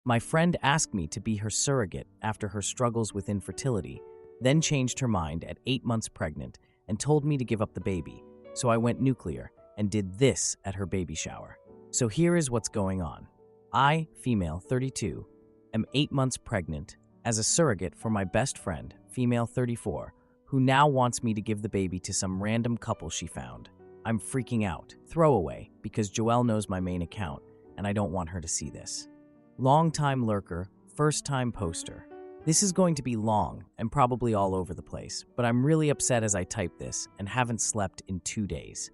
My friend asked me to be her surrogate after her struggles with infertility, then changed her mind at 8 months pregnant and told me to give up the baby. So I went nuclear and did this at her baby shower. So here is what's going on. I, female 32, am 8 months pregnant as a surrogate for my best friend, female 34, who now wants me to give the baby to some random couple she found. I'm freaking out. Throwaway, because Joelle knows my main account, and I don't want her to see this. Long-time lurker, first-time poster. This is going to be long and probably all over the place, but I'm really upset as I type this and haven't slept in 2 days.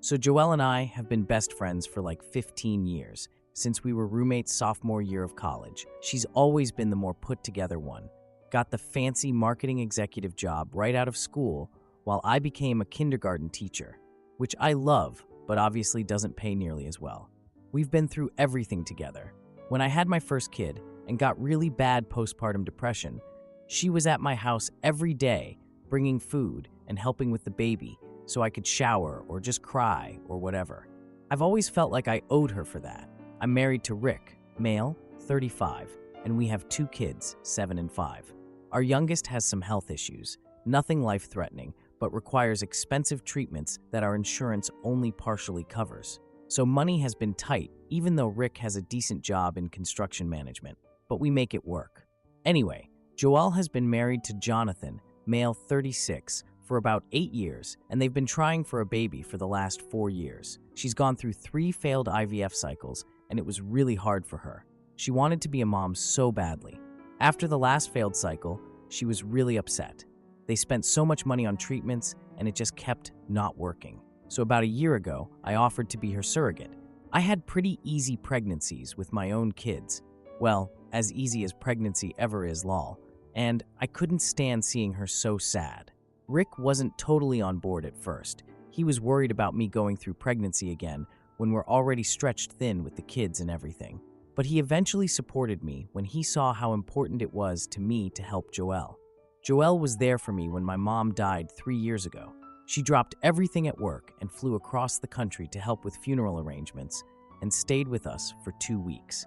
So Joelle and I have been best friends for like 15 years, since we were roommates sophomore year of college. She's always been the more put-together one. Got the fancy marketing executive job right out of school, while I became a kindergarten teacher, which I love, but obviously doesn't pay nearly as well. We've been through everything together. When I had my first kid and got really bad postpartum depression, she was at my house every day, bringing food and helping with the baby so I could shower or just cry or whatever. I've always felt like I owed her for that. I'm married to Rick, male, 35, and we have 2 kids, 7 and 5. Our youngest has some health issues, nothing life-threatening, but requires expensive treatments that our insurance only partially covers. So money has been tight, even though Rick has a decent job in construction management, but we make it work. Anyway, Joelle has been married to Jonathan, male 36, for about 8 years, and they've been trying for a baby for the last 4 years. She's gone through 3 failed IVF cycles, and it was really hard for her. She wanted to be a mom so badly. After the last failed cycle, she was really upset. They spent so much money on treatments, and it just kept not working. So about a year ago, I offered to be her surrogate. I had pretty easy pregnancies with my own kids. Well, as easy as pregnancy ever is, lol. And I couldn't stand seeing her so sad. Rick wasn't totally on board at first. He was worried about me going through pregnancy again when we're already stretched thin with the kids and everything. But he eventually supported me when he saw how important it was to me to help Joelle. Joelle was there for me when my mom died 3 years ago. She dropped everything at work and flew across the country to help with funeral arrangements and stayed with us for 2 weeks.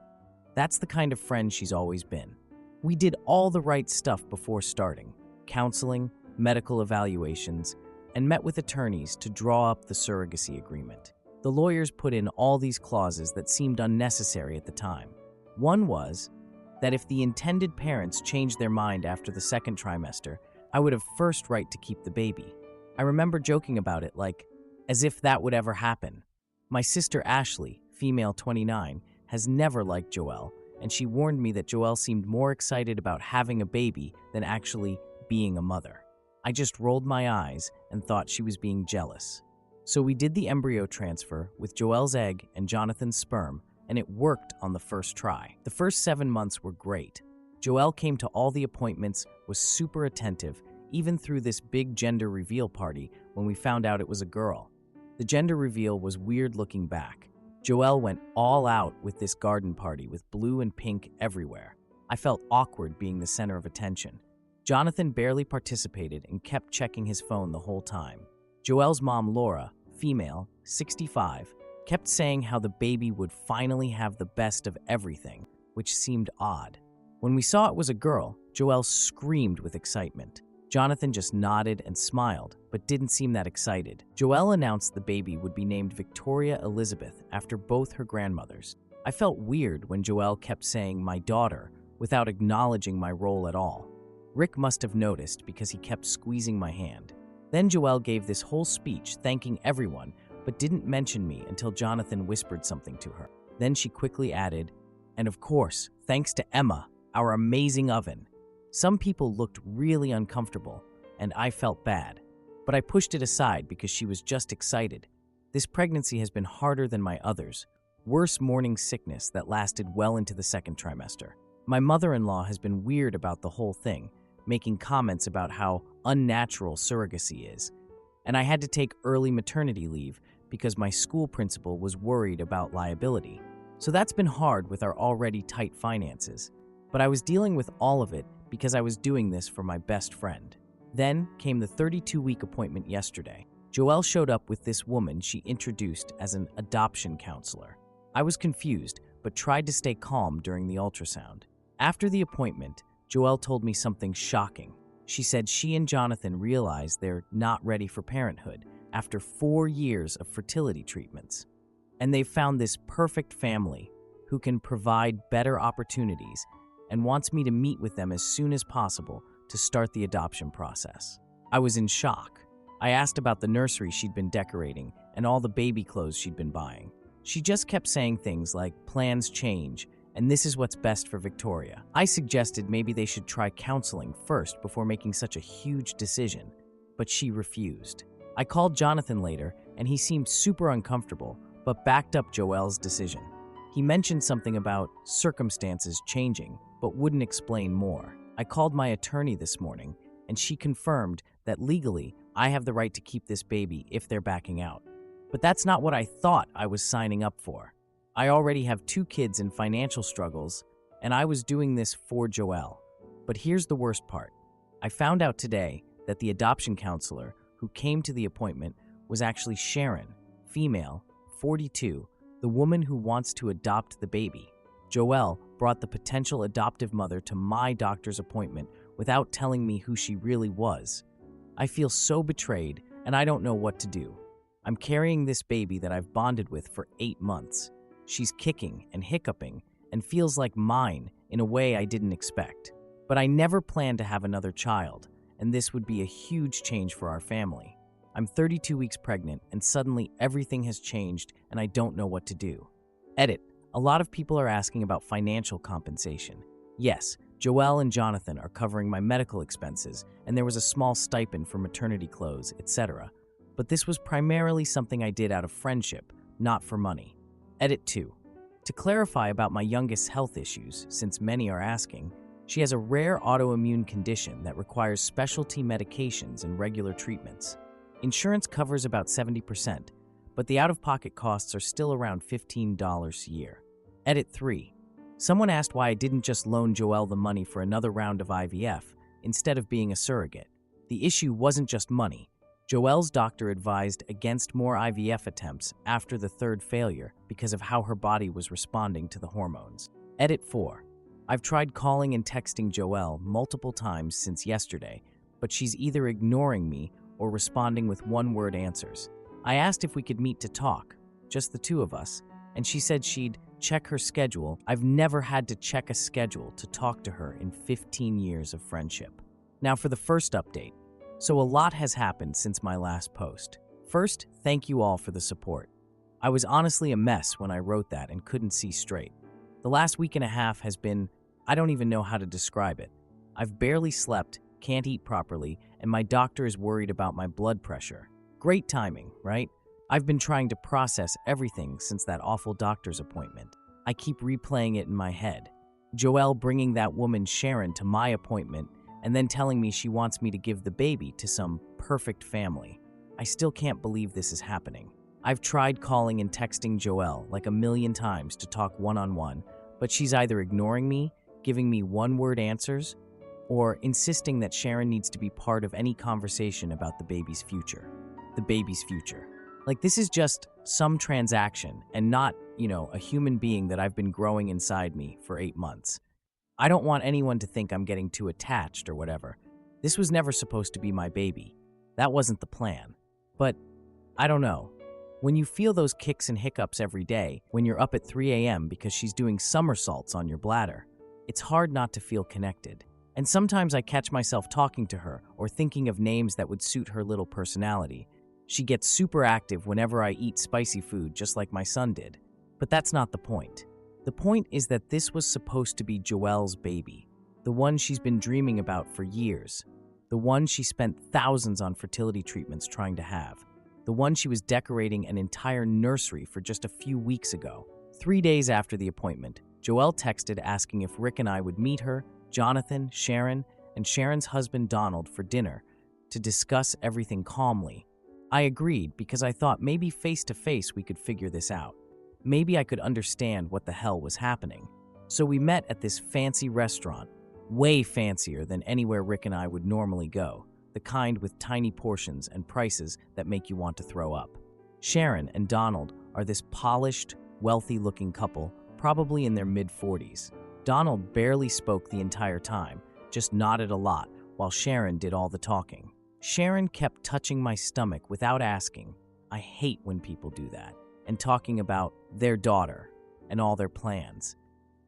That's the kind of friend she's always been. We did all the right stuff before starting: counseling, medical evaluations, and met with attorneys to draw up the surrogacy agreement. The lawyers put in all these clauses that seemed unnecessary at the time. One was that if the intended parents changed their mind after the 2nd trimester, I would have first right to keep the baby. I remember joking about it like, as if that would ever happen. My sister Ashley, female 29, has never liked Joelle, and she warned me that Joelle seemed more excited about having a baby than actually being a mother. I just rolled my eyes and thought she was being jealous. So we did the embryo transfer with Joelle's egg and Jonathan's sperm, and it worked on the first try. The first 7 months were great. Joelle came to all the appointments, was super attentive, even through this big gender reveal party when we found out it was a girl. The gender reveal was weird looking back. Joelle went all out with this garden party with blue and pink everywhere. I felt awkward being the center of attention. Jonathan barely participated and kept checking his phone the whole time. Joelle's mom, Laura, female, 65, kept saying how the baby would finally have the best of everything, which seemed odd. When we saw it was a girl, Joelle screamed with excitement. Jonathan just nodded and smiled, but didn't seem that excited. Joelle announced the baby would be named Victoria Elizabeth after both her grandmothers. I felt weird when Joelle kept saying "my daughter" without acknowledging my role at all. Rick must have noticed because he kept squeezing my hand. Then Joelle gave this whole speech thanking everyone, but didn't mention me until Jonathan whispered something to her. Then she quickly added, "And of course, thanks to Emma, our amazing oven." Some people looked really uncomfortable, and I felt bad, but I pushed it aside because she was just excited. This pregnancy has been harder than my others. Worse morning sickness that lasted well into the 2nd trimester. My mother-in-law has been weird about the whole thing, making comments about how unnatural surrogacy is. And I had to take early maternity leave because my school principal was worried about liability. So that's been hard with our already tight finances. But I was dealing with all of it because I was doing this for my best friend. Then came the 32-week appointment yesterday. Joelle showed up with this woman she introduced as an adoption counselor. I was confused, but tried to stay calm during the ultrasound. After the appointment, Joelle told me something shocking. She said she and Jonathan realized they're not ready for parenthood after 4 years of fertility treatments. And they've found this perfect family who can provide better opportunities and wants me to meet with them as soon as possible to start the adoption process. I was in shock. I asked about the nursery she'd been decorating and all the baby clothes she'd been buying. She just kept saying things like, plans change, and this is what's best for Victoria. I suggested maybe they should try counseling first before making such a huge decision, but she refused. I called Jonathan later, and he seemed super uncomfortable, but backed up Joelle's decision. He mentioned something about circumstances changing, but wouldn't explain more. I called my attorney this morning, and she confirmed that legally, I have the right to keep this baby if they're backing out. But that's not what I thought I was signing up for. I already have 2 kids in financial struggles, and I was doing this for Joelle. But here's the worst part. I found out today that the adoption counselor who came to the appointment was actually Sharon, female, 42, the woman who wants to adopt the baby. Joelle brought the potential adoptive mother to my doctor's appointment without telling me who she really was. I feel so betrayed, and I don't know what to do. I'm carrying this baby that I've bonded with for 8 months. She's kicking and hiccuping and feels like mine in a way I didn't expect. But I never planned to have another child, and this would be a huge change for our family. I'm 32 weeks pregnant, and suddenly everything has changed, and I don't know what to do. Edit. A lot of people are asking about financial compensation. Yes, Joelle and Jonathan are covering my medical expenses, and there was a small stipend for maternity clothes, etc. But this was primarily something I did out of friendship, not for money. Edit 2. To clarify about my youngest's health issues, since many are asking, she has a rare autoimmune condition that requires specialty medications and regular treatments. Insurance covers about 70%, but the out-of-pocket costs are still around $15 a year. Edit 3. Someone asked why I didn't just loan Joelle the money for another round of IVF instead of being a surrogate. The issue wasn't just money. Joelle's doctor advised against more IVF attempts after the 3rd failure because of how her body was responding to the hormones. Edit 4. I've tried calling and texting Joelle multiple times since yesterday, but she's either ignoring me or responding with one-word answers. I asked if we could meet to talk, just the 2 of us, and she said she'd check her schedule. I've never had to check a schedule to talk to her in 15 years of friendship. Now for the first update. So a lot has happened since my last post. First, thank you all for the support. I was honestly a mess when I wrote that and couldn't see straight. The last week and a half has been, I don't even know how to describe it. I've barely slept, can't eat properly, and my doctor is worried about my blood pressure. Great timing, right? I've been trying to process everything since that awful doctor's appointment. I keep replaying it in my head. Joelle bringing that woman Sharon to my appointment and then telling me she wants me to give the baby to some perfect family. I still can't believe this is happening. I've tried calling and texting Joelle like a million times to talk one-on-one, but she's either ignoring me, giving me one-word answers, or insisting that Sharon needs to be part of any conversation about the baby's future. The baby's future. Like this is just some transaction and not, a human being that I've been growing inside me for 8 months. I don't want anyone to think I'm getting too attached or whatever. This was never supposed to be my baby. That wasn't the plan. But I don't know. When you feel those kicks and hiccups every day, when you're up at 3 a.m. because she's doing somersaults on your bladder, it's hard not to feel connected. And sometimes I catch myself talking to her or thinking of names that would suit her little personality. She gets super active whenever I eat spicy food, just like my son did. But that's not the point. The point is that this was supposed to be Joelle's baby, the one she's been dreaming about for years, the one she spent thousands on fertility treatments trying to have, the one she was decorating an entire nursery for just a few weeks ago. 3 days after the appointment, Joelle texted asking if Rick and I would meet her, Jonathan, Sharon, and Sharon's husband Donald for dinner to discuss everything calmly. I agreed because I thought maybe face-to-face we could figure this out. Maybe I could understand what the hell was happening. So we met at this fancy restaurant, way fancier than anywhere Rick and I would normally go, the kind with tiny portions and prices that make you want to throw up. Sharon and Donald are this polished, wealthy-looking couple, probably in their mid-40s. Donald barely spoke the entire time, just nodded a lot, while Sharon did all the talking. Sharon kept touching my stomach without asking. I hate when people do that, and talking about their daughter and all their plans.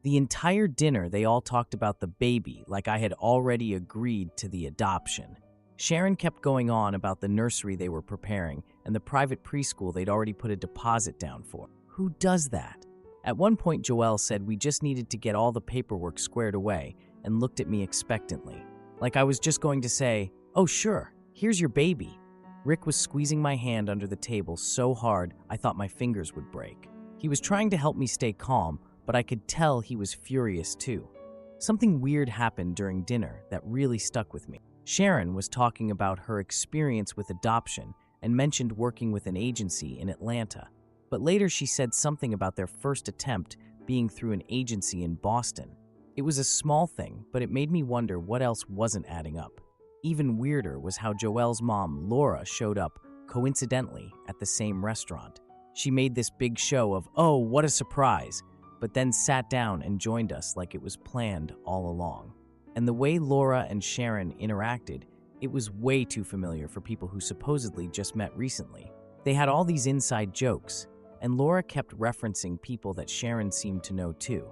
The entire dinner, they all talked about the baby like I had already agreed to the adoption. Sharon kept going on about the nursery they were preparing and the private preschool they'd already put a deposit down for. Who does that? At one point, Joelle said we just needed to get all the paperwork squared away and looked at me expectantly, like I was just going to say, "Oh sure, here's your baby." Rick was squeezing my hand under the table so hard I thought my fingers would break. He was trying to help me stay calm, but I could tell he was furious too. Something weird happened during dinner that really stuck with me. Sharon was talking about her experience with adoption and mentioned working with an agency in Atlanta, but later she said something about their first attempt being through an agency in Boston. It was a small thing, but it made me wonder what else wasn't adding up. Even weirder was how Joelle's mom, Laura, showed up, coincidentally, at the same restaurant. She made this big show of, "Oh, what a surprise," but then sat down and joined us like it was planned all along. And the way Laura and Sharon interacted, it was way too familiar for people who supposedly just met recently. They had all these inside jokes, and Laura kept referencing people that Sharon seemed to know too.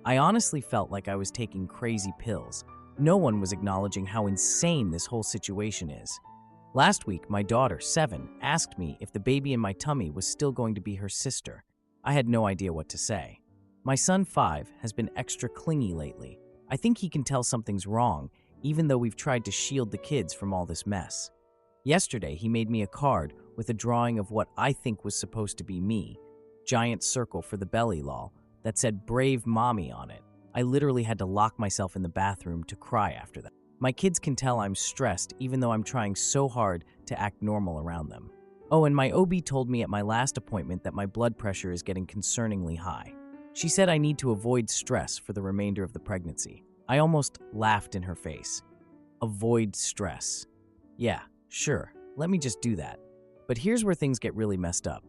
I honestly felt like I was taking crazy pills. No one was acknowledging how insane this whole situation is. Last week, my daughter, 7, asked me if the baby in my tummy was still going to be her sister. I had no idea what to say. My son, 5, has been extra clingy lately. I think he can tell something's wrong, even though we've tried to shield the kids from all this mess. Yesterday, he made me a card with a drawing of what I think was supposed to be me, giant circle for the belly lol, that said "Brave Mommy" on it. I literally had to lock myself in the bathroom to cry after that. My kids can tell I'm stressed even though I'm trying so hard to act normal around them. Oh, and my OB told me at my last appointment that my blood pressure is getting concerningly high. She said I need to avoid stress for the remainder of the pregnancy. I almost laughed in her face. Avoid stress. Yeah, sure, let me just do that. But here's where things get really messed up.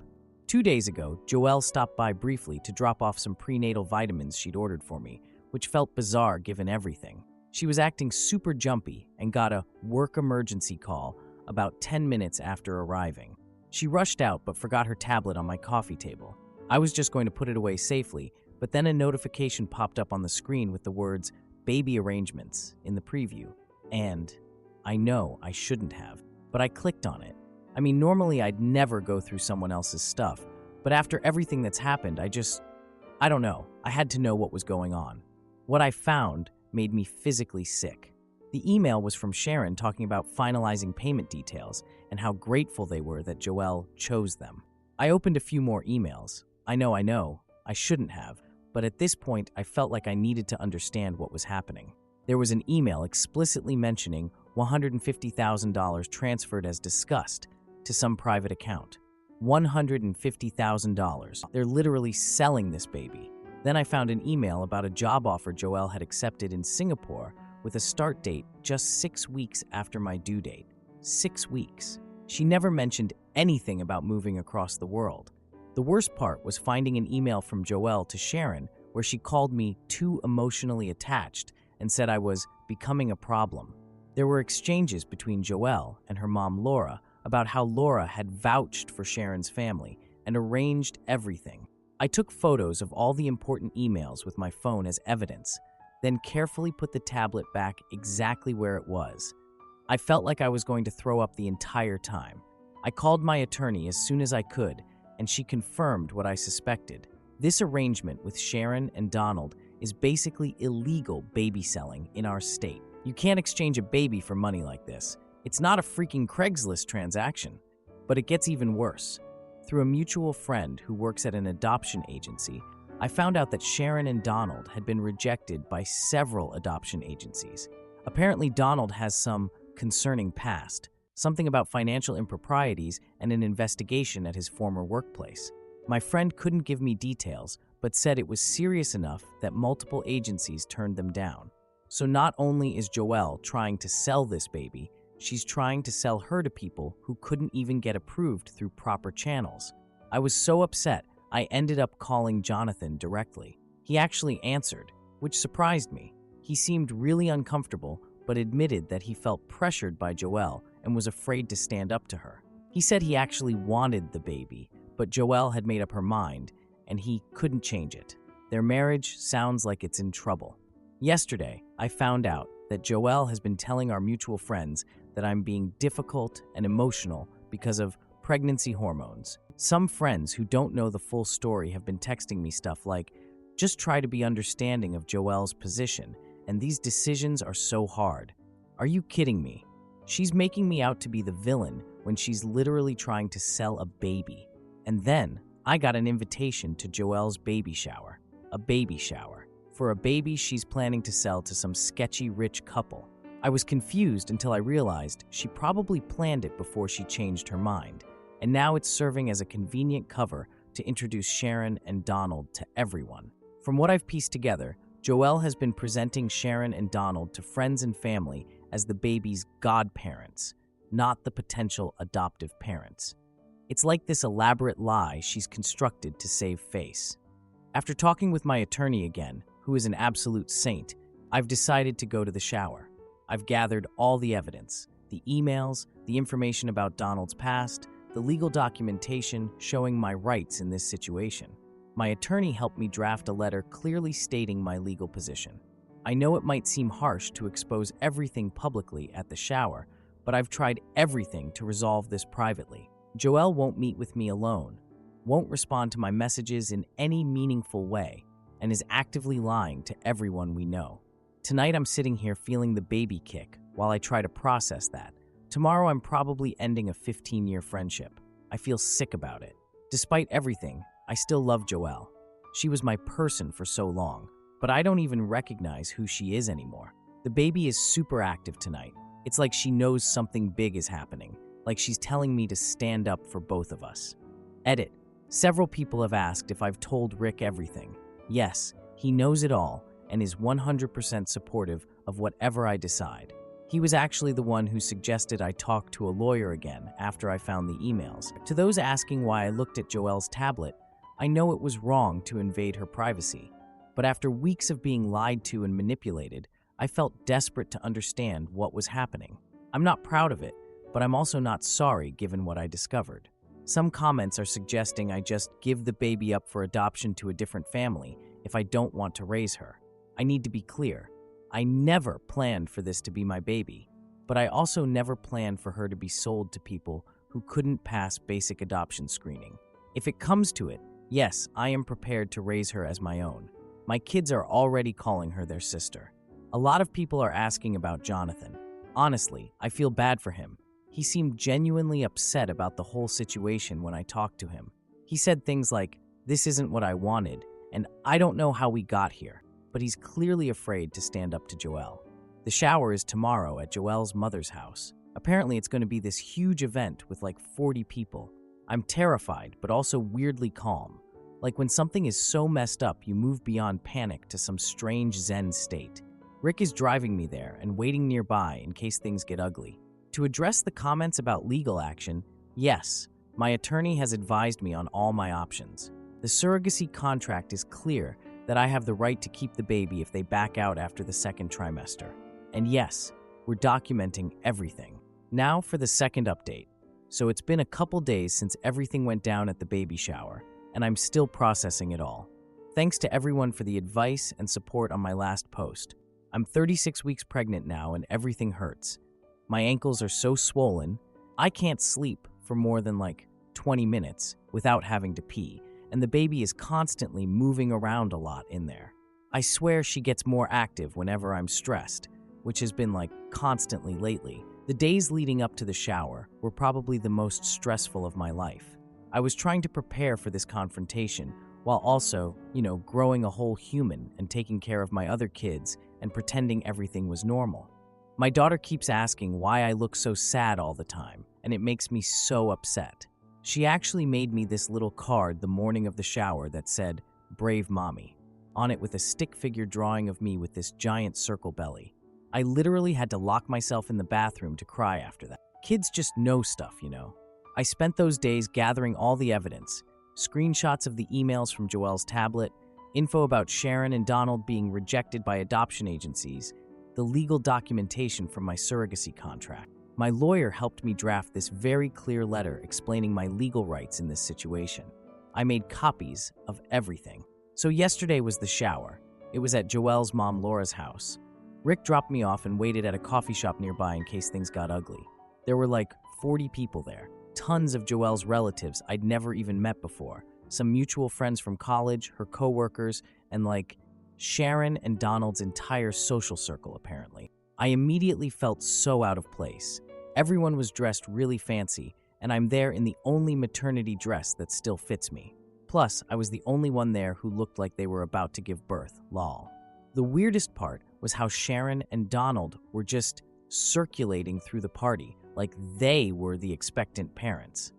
2 days ago, Joelle stopped by briefly to drop off some prenatal vitamins she'd ordered for me, which felt bizarre given everything. She was acting super jumpy and got a work emergency call about 10 minutes after arriving. She rushed out but forgot her tablet on my coffee table. I was just going to put it away safely, but then a notification popped up on the screen with the words "baby arrangements" in the preview. And I know I shouldn't have, but I clicked on it. I mean, normally I'd never go through someone else's stuff, but after everything that's happened, I don't know. I had to know what was going on. What I found made me physically sick. The email was from Sharon talking about finalizing payment details and how grateful they were that Joelle chose them. I opened a few more emails. I know, I shouldn't have, but at this point I felt like I needed to understand what was happening. There was an email explicitly mentioning $150,000 transferred as discussed to some private account. $150,000. They're literally selling this baby. Then I found an email about a job offer Joelle had accepted in Singapore with a start date just 6 weeks after my due date. 6 weeks. She never mentioned anything about moving across the world. The worst part was finding an email from Joelle to Sharon where she called me too emotionally attached and said I was becoming a problem. There were exchanges between Joelle and her mom Laura about how Laura had vouched for Sharon's family and arranged everything. I took photos of all the important emails with my phone as evidence, then carefully put the tablet back exactly where it was. I felt like I was going to throw up the entire time. I called my attorney as soon as I could, and she confirmed what I suspected. This arrangement with Sharon and Donald is basically illegal baby selling in our state. You can't exchange a baby for money like this. It's not a freaking Craigslist transaction. But it gets even worse. Through a mutual friend who works at an adoption agency, I found out that Sharon and Donald had been rejected by several adoption agencies. Apparently, Donald has some concerning past, something about financial improprieties and an investigation at his former workplace. My friend couldn't give me details, but said it was serious enough that multiple agencies turned them down. So not only is Joelle trying to sell this baby, she's trying to sell her to people who couldn't even get approved through proper channels. I was so upset, I ended up calling Jonathan directly. He actually answered, which surprised me. He seemed really uncomfortable, but admitted that he felt pressured by Joelle and was afraid to stand up to her. He said he actually wanted the baby, but Joelle had made up her mind, and he couldn't change it. Their marriage sounds like it's in trouble. Yesterday, I found out that Joelle has been telling our mutual friends that I'm being difficult and emotional because of pregnancy hormones. Some friends who don't know the full story have been texting me stuff like, just try to be understanding of Joelle's position, and these decisions are so hard. Are you kidding me? She's making me out to be the villain when she's literally trying to sell a baby. And then I got an invitation to Joelle's baby shower. A baby shower. For a baby she's planning to sell to some sketchy rich couple. I was confused until I realized she probably planned it before she changed her mind. And now it's serving as a convenient cover to introduce Sharon and Donald to everyone. From what I've pieced together, Joelle has been presenting Sharon and Donald to friends and family as the baby's godparents, not the potential adoptive parents. It's like this elaborate lie she's constructed to save face. After talking with my attorney again, who is an absolute saint, I've decided to go to the shower. I've gathered all the evidence, the emails, the information about Donald's past, the legal documentation showing my rights in this situation. My attorney helped me draft a letter clearly stating my legal position. I know it might seem harsh to expose everything publicly at the shower, but I've tried everything to resolve this privately. Joelle won't meet with me alone, won't respond to my messages in any meaningful way, and is actively lying to everyone we know. Tonight I'm sitting here feeling the baby kick while I try to process that. Tomorrow I'm probably ending a 15-year friendship. I feel sick about it. Despite everything, I still love Joelle. She was my person for so long, but I don't even recognize who she is anymore. The baby is super active tonight. It's like she knows something big is happening, like she's telling me to stand up for both of us. Edit. Several people have asked if I've told Rick everything. Yes, he knows it all and is 100% supportive of whatever I decide. He was actually the one who suggested I talk to a lawyer again after I found the emails. To those asking why I looked at Joelle's tablet, I know it was wrong to invade her privacy. But after weeks of being lied to and manipulated, I felt desperate to understand what was happening. I'm not proud of it, but I'm also not sorry given what I discovered. Some comments are suggesting I just give the baby up for adoption to a different family if I don't want to raise her. I need to be clear. I never planned for this to be my baby, but I also never planned for her to be sold to people who couldn't pass basic adoption screening. If it comes to it, yes, I am prepared to raise her as my own. My kids are already calling her their sister. A lot of people are asking about Jonathan. Honestly, I feel bad for him. He seemed genuinely upset about the whole situation when I talked to him. He said things like, "This isn't what I wanted," and "I don't know how we got here," but he's clearly afraid to stand up to Joelle. The shower is tomorrow at Joelle's mother's house. Apparently it's going to be this huge event with like 40 people. I'm terrified, but also weirdly calm. Like when something is so messed up, you move beyond panic to some strange Zen state. Rick is driving me there and waiting nearby in case things get ugly. To address the comments about legal action, yes, my attorney has advised me on all my options. The surrogacy contract is clear that I have the right to keep the baby if they back out after the second trimester. And yes, we're documenting everything. Now for the second update. So it's been a couple days since everything went down at the baby shower, and I'm still processing it all. Thanks to everyone for the advice and support on my last post. I'm 36 weeks pregnant now and everything hurts. My ankles are so swollen, I can't sleep for more than like 20 minutes without having to pee, and the baby is constantly moving around a lot in there. I swear she gets more active whenever I'm stressed, which has been like constantly lately. The days leading up to the shower were probably the most stressful of my life. I was trying to prepare for this confrontation while also, growing a whole human and taking care of my other kids and pretending everything was normal. My daughter keeps asking why I look so sad all the time, and it makes me so upset. She actually made me this little card the morning of the shower that said, "Brave Mommy," on it with a stick figure drawing of me with this giant circle belly. I literally had to lock myself in the bathroom to cry after that. Kids just know stuff, I spent those days gathering all the evidence, screenshots of the emails from Joelle's tablet, info about Sharon and Donald being rejected by adoption agencies, the legal documentation from my surrogacy contract. My lawyer helped me draft this very clear letter explaining my legal rights in this situation. I made copies of everything. So yesterday was the shower. It was at Joelle's mom Laura's house. Rick dropped me off and waited at a coffee shop nearby in case things got ugly. There were like 40 people there. Tons of Joelle's relatives I'd never even met before. Some mutual friends from college, her coworkers, and like Sharon and Donald's entire social circle, apparently. I immediately felt so out of place. Everyone was dressed really fancy, and I'm there in the only maternity dress that still fits me. Plus, I was the only one there who looked like they were about to give birth, lol. The weirdest part was how Sharon and Donald were just circulating through the party, like they were the expectant parents.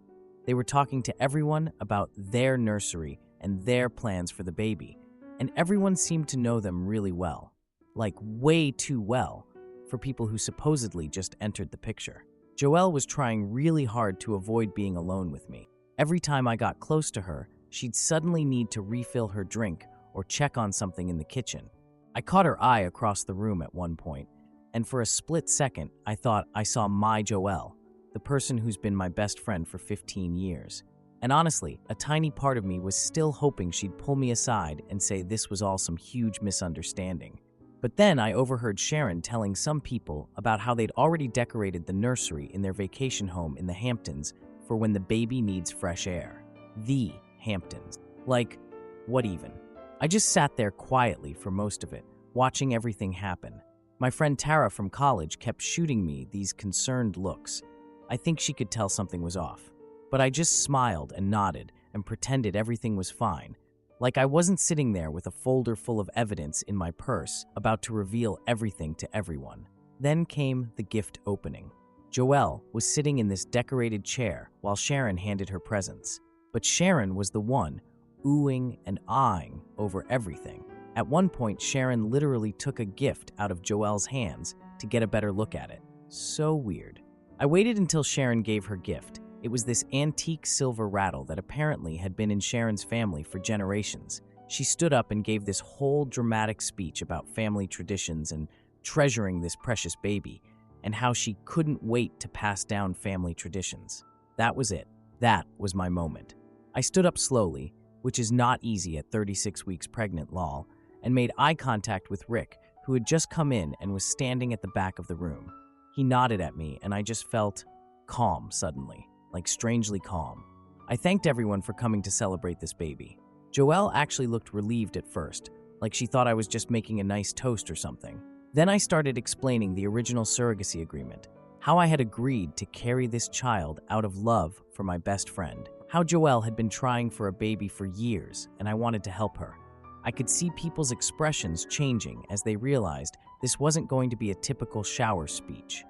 They were talking to everyone about their nursery and their plans for the baby, and everyone seemed to know them really well. Like way too well for people who supposedly just entered the picture. Joelle was trying really hard to avoid being alone with me. Every time I got close to her, she'd suddenly need to refill her drink or check on something in the kitchen. I caught her eye across the room at one point, and for a split second, I thought I saw my Joelle, the person who's been my best friend for 15 years. And honestly, a tiny part of me was still hoping she'd pull me aside and say this was all some huge misunderstanding. But then I overheard Sharon telling some people about how they'd already decorated the nursery in their vacation home in the Hamptons for when the baby needs fresh air. The Hamptons. Like, what even? I just sat there quietly for most of it, watching everything happen. My friend Tara from college kept shooting me these concerned looks. I think she could tell something was off. But I just smiled and nodded and pretended everything was fine, like I wasn't sitting there with a folder full of evidence in my purse about to reveal everything to everyone. Then came the gift opening. Joelle was sitting in this decorated chair while Sharon handed her presents. But Sharon was the one oohing and ahhing over everything. At one point, Sharon literally took a gift out of Joelle's hands to get a better look at it. So weird. I waited until Sharon gave her gift. It was this antique silver rattle that apparently had been in Sharon's family for generations. She stood up and gave this whole dramatic speech about family traditions and treasuring this precious baby, and how she couldn't wait to pass down family traditions. That was it. That was my moment. I stood up slowly, which is not easy at 36 weeks pregnant, lol, and made eye contact with Rick, who had just come in and was standing at the back of the room. He nodded at me, and I just felt calm suddenly. Like strangely calm. I thanked everyone for coming to celebrate this baby. Joelle actually looked relieved at first, like she thought I was just making a nice toast or something. Then I started explaining the original surrogacy agreement, how I had agreed to carry this child out of love for my best friend, how Joelle had been trying for a baby for years and I wanted to help her. I could see people's expressions changing as they realized this wasn't going to be a typical shower speech.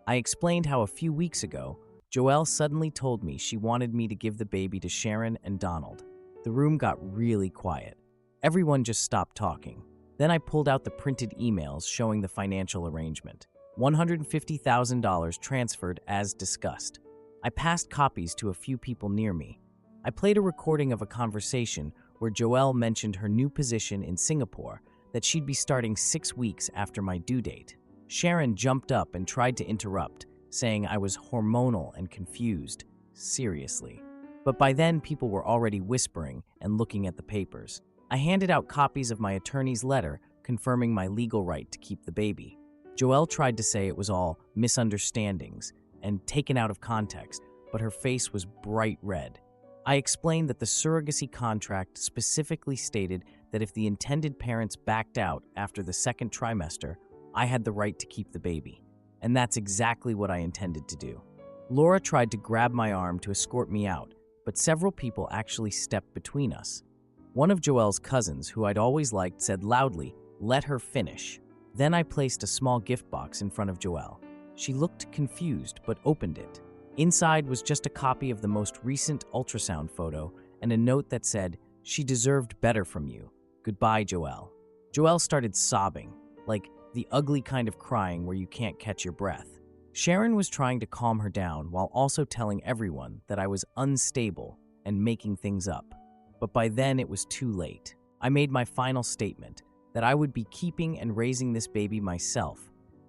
I explained how a few weeks ago, Joelle suddenly told me she wanted me to give the baby to Sharon and Donald. The room got really quiet. Everyone just stopped talking. Then I pulled out the printed emails showing the financial arrangement. $150,000 transferred as discussed. I passed copies to a few people near me. I played a recording of a conversation where Joelle mentioned her new position in Singapore, that she'd be starting 6 weeks after my due date. Sharon jumped up and tried to interrupt, saying I was hormonal and confused. Seriously. But by then, people were already whispering and looking at the papers. I handed out copies of my attorney's letter confirming my legal right to keep the baby. Joelle tried to say it was all misunderstandings and taken out of context, but her face was bright red. I explained that the surrogacy contract specifically stated that if the intended parents backed out after the second trimester, I had the right to keep the baby. And that's exactly what I intended to do. Laura tried to grab my arm to escort me out, but several people actually stepped between us. One of Joelle's cousins, who I'd always liked, said loudly, "Let her finish." Then I placed a small gift box in front of Joelle. She looked confused, but opened it. Inside was just a copy of the most recent ultrasound photo and a note that said, "She deserved better from you. Goodbye, Joelle." Joelle started sobbing, like the ugly kind of crying where you can't catch your breath. Sharon was trying to calm her down while also telling everyone that I was unstable and making things up. But by then it was too late. I made my final statement that I would be keeping and raising this baby myself,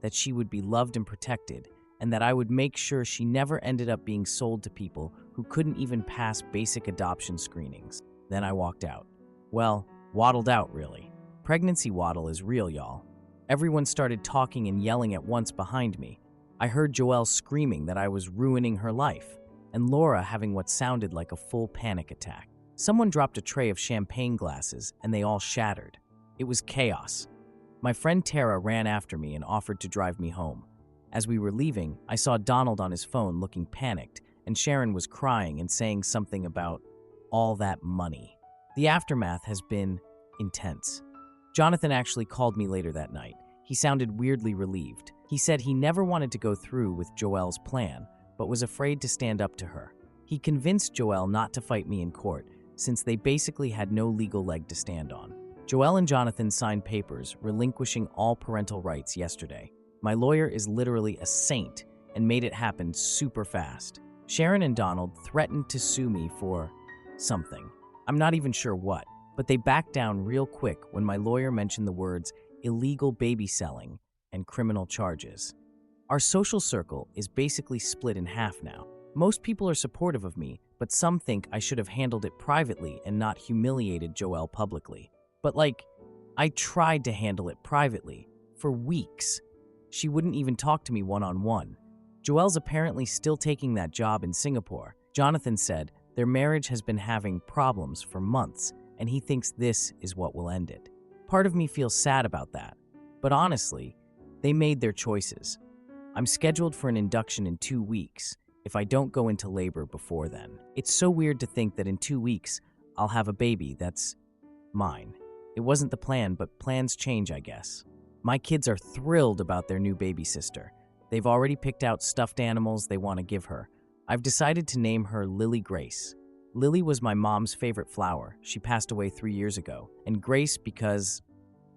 that she would be loved and protected, and that I would make sure she never ended up being sold to people who couldn't even pass basic adoption screenings. Then I walked out. Well, waddled out, really. Pregnancy waddle is real, y'all. Everyone started talking and yelling at once behind me. I heard Joelle screaming that I was ruining her life, and Laura having what sounded like a full panic attack. Someone dropped a tray of champagne glasses, and they all shattered. It was chaos. My friend Tara ran after me and offered to drive me home. As we were leaving, I saw Donald on his phone looking panicked, and Sharon was crying and saying something about all that money. The aftermath has been intense. Jonathan actually called me later that night. He sounded weirdly relieved. He said he never wanted to go through with Joelle's plan, but was afraid to stand up to her. He convinced Joelle not to fight me in court, since they basically had no legal leg to stand on. Joelle and Jonathan signed papers relinquishing all parental rights yesterday. My lawyer is literally a saint and made it happen super fast. Sharon and Donald threatened to sue me for something. I'm not even sure what, but they backed down real quick when my lawyer mentioned the words illegal baby selling and criminal charges. Our social circle is basically split in half now. Most people are supportive of me, but some think I should have handled it privately and not humiliated Joelle publicly. But I tried to handle it privately for weeks. She wouldn't even talk to me one-on-one. Joelle's apparently still taking that job in Singapore. Jonathan said their marriage has been having problems for months, and he thinks this is what will end it. Part of me feels sad about that, but honestly, they made their choices. I'm scheduled for an induction in 2 weeks if I don't go into labor before then. It's so weird to think that in 2 weeks, I'll have a baby that's mine. It wasn't the plan, but plans change, I guess. My kids are thrilled about their new baby sister. They've already picked out stuffed animals they want to give her. I've decided to name her Lily Grace. Lily was my mom's favorite flower. She passed away 3 years ago. And Grace because,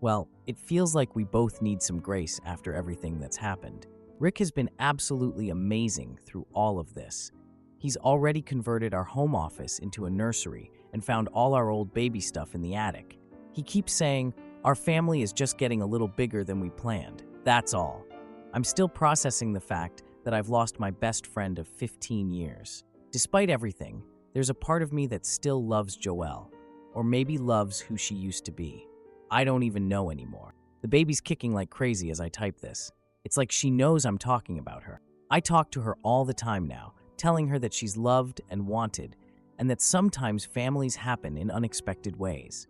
well, it feels like we both need some grace after everything that's happened. Rick has been absolutely amazing through all of this. He's already converted our home office into a nursery and found all our old baby stuff in the attic. He keeps saying, our family is just getting a little bigger than we planned. That's all. I'm still processing the fact that I've lost my best friend of 15 years. Despite everything, there's a part of me that still loves Joelle, or maybe loves who she used to be. I don't even know anymore. The baby's kicking like crazy as I type this. It's like she knows I'm talking about her. I talk to her all the time now, telling her that she's loved and wanted, and that sometimes families happen in unexpected ways.